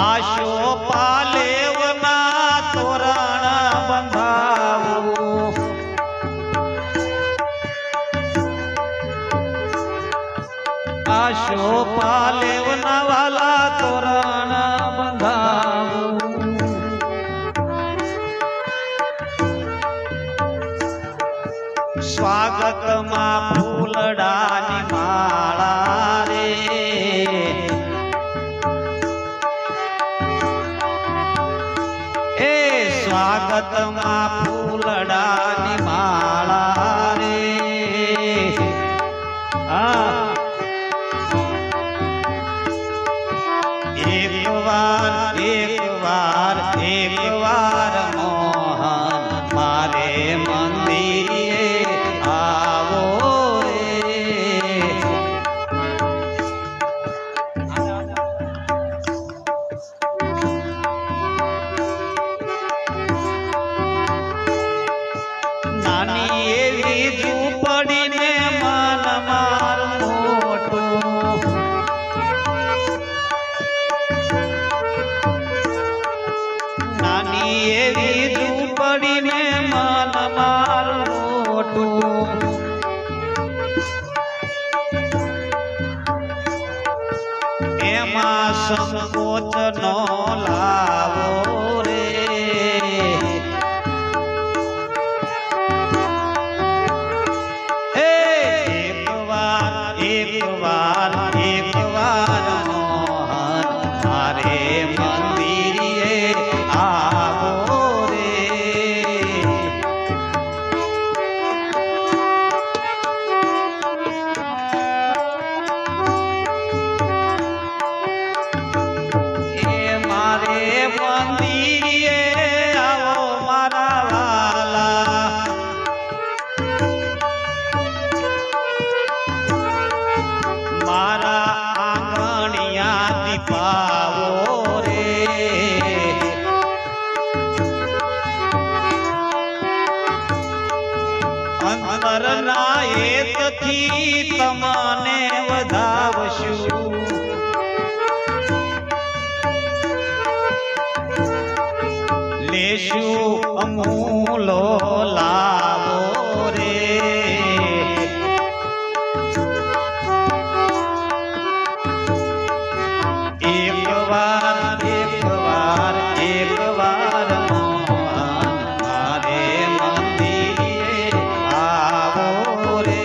આશો પાલેવના તોરણ બંધાવું આશો પાલેવના વાલા તોરણ બંધાવું સ્વાગતમાં ફૂલડાની માળા રે સ્વાગતમાં ફૂલડાની માળા રે એક વાર મોહન મારે મંદિરે આવો નાની એવી ઝૂંપડીને મન મારું મોટું નાની એવી ઝૂંપડીને મન મારું મોટું એમાં સંકોચ નો લાવો રે એક વાર મોહન મારે મંદિરે આવો રે એ મારે મંદિરે આવો મારા વાલા મારા આંગણિયા દીપાવો રે અંતરના હેતથી તમને વધાવશું લેશું અમૂલો લાવો રે એક વાર મોહન મારે મંદિરે આવો રે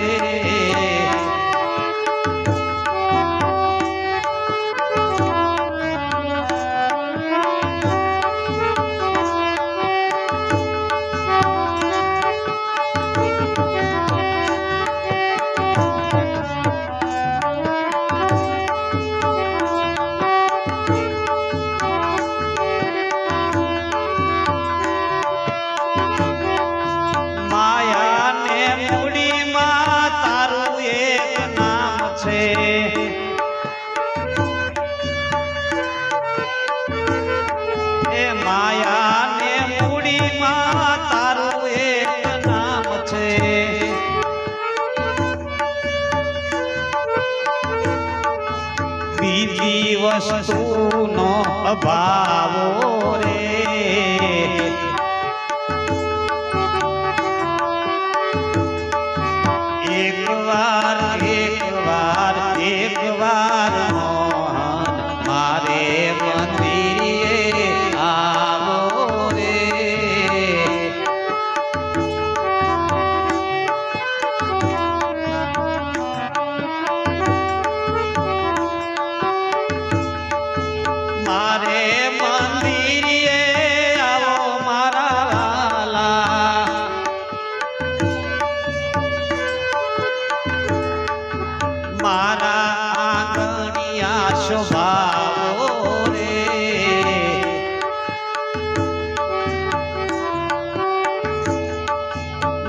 માયા ને મૂડીમાં તારું એક નામ છે બીજી વસ્તુનો અભાવો રે એક વાર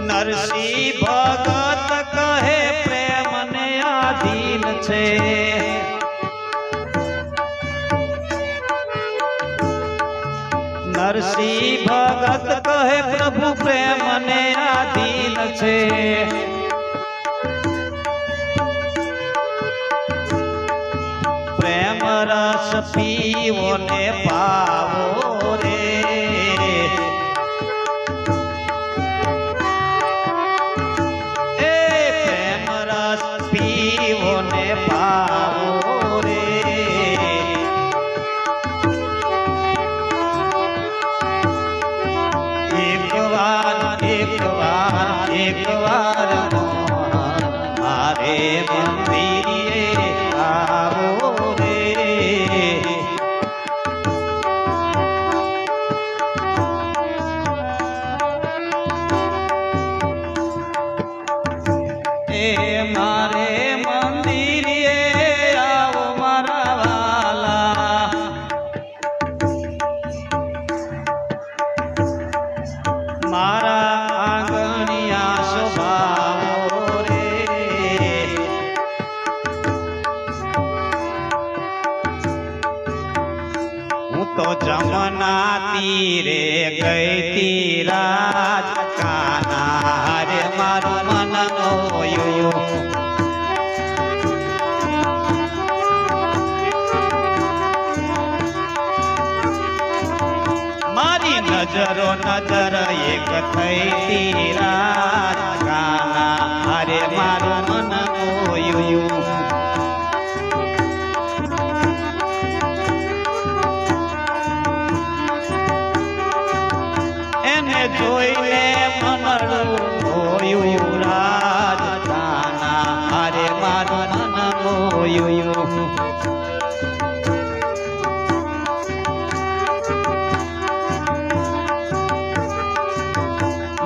નરસિંહ ભગત કહે પ્રેમને આધીન છે નરસિંહ ભગત કહે પ્રભુ પ્રેમને આધીન છે પ્રેમ રસ પીવો ને પાવો રે એક વાર મારે મંદિરે આવો રે એ મારે મંદિરે આવો મારા વાલા મારા તો જમના તીરે ગઈ તીરાજ કાના રે મારું મન મોયું મારી નજરો નજર એક થઈ તીરાજ કાના રે મારું મન મોયું જોઈને મનડું હોયું રાજધાના અરે મારું મન હોયું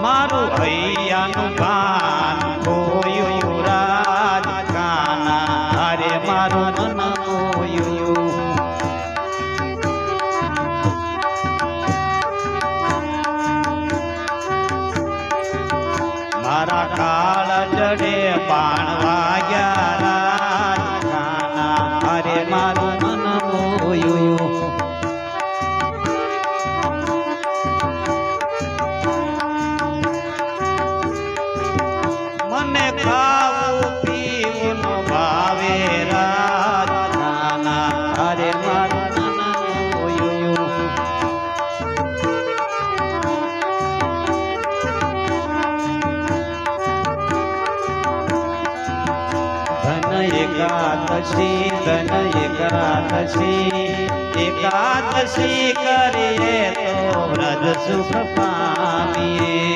મારું હૈયાનું ભાન હોયું રાજધાના અરે મારું મન હોયું મારા કાળ જડે બાણ વાગ્યા રાજખાના અરે મારું મન મોયું મને ખાવું પીવું નો ભાવે રાજખાના અરે મારું મન મોયું એકાદશી ધન એકાદશી કરીએ તો વ્રજ સુખ પામીએ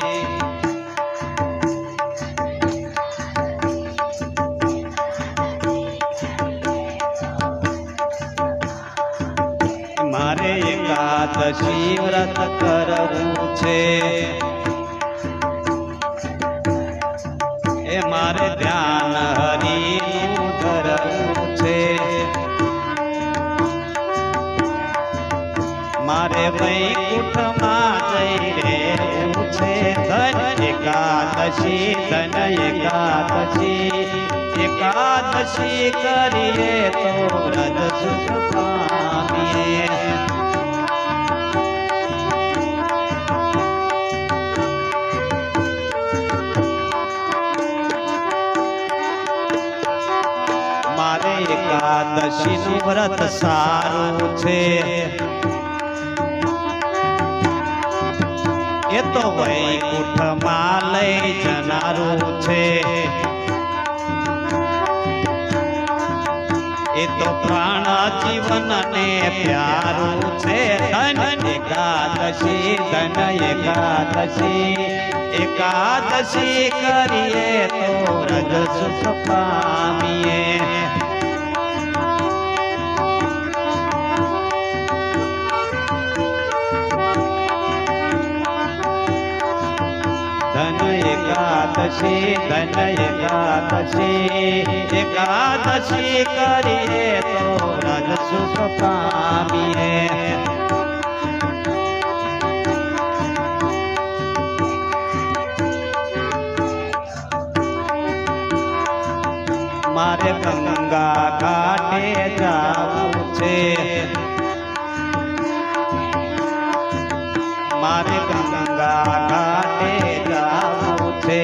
મારે એકાદશી વ્રત કરવું છે એ મારે ધ્યાન હરિનું ધરવું છે મારે વૈકુંઠમાં જઈ રહેવું છે ધન એકાદશી એકાદશી કરીએ તો વ્રજ સુખ પામીએ મારે એકાદશી નું વ્રત સારું છે એ તો વૈકુંઠમાં લઈ જનારું છે એ તો પ્રાણ જીવન ને પ્યારું છે ધન એકાદશી કરીએ તો વ્રજ સુખ પામીએ ધન એકાદશી કરીએ તો વ્રજ સુખ પામીએ मारे गंगा घाटे जावू छे मारे गंगा घाटे जावू छे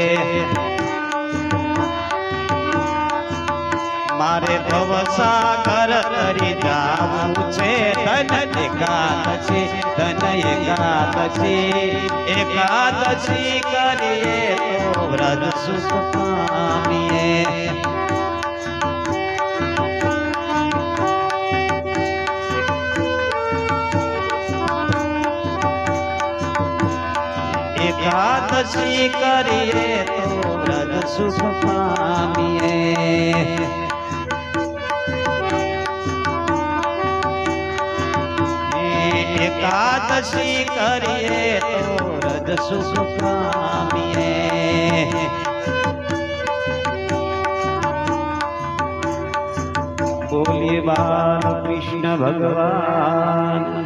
मारे भवसागर तरी जावू छे धन एकादशी एकादशी करिए तो व्रत सुख पामिए एकादशी करिए तो व्रत सुख पामिए एकादशी करिए तो व्रत सुख पामिए बोलिए बाल कृष्ण भगवान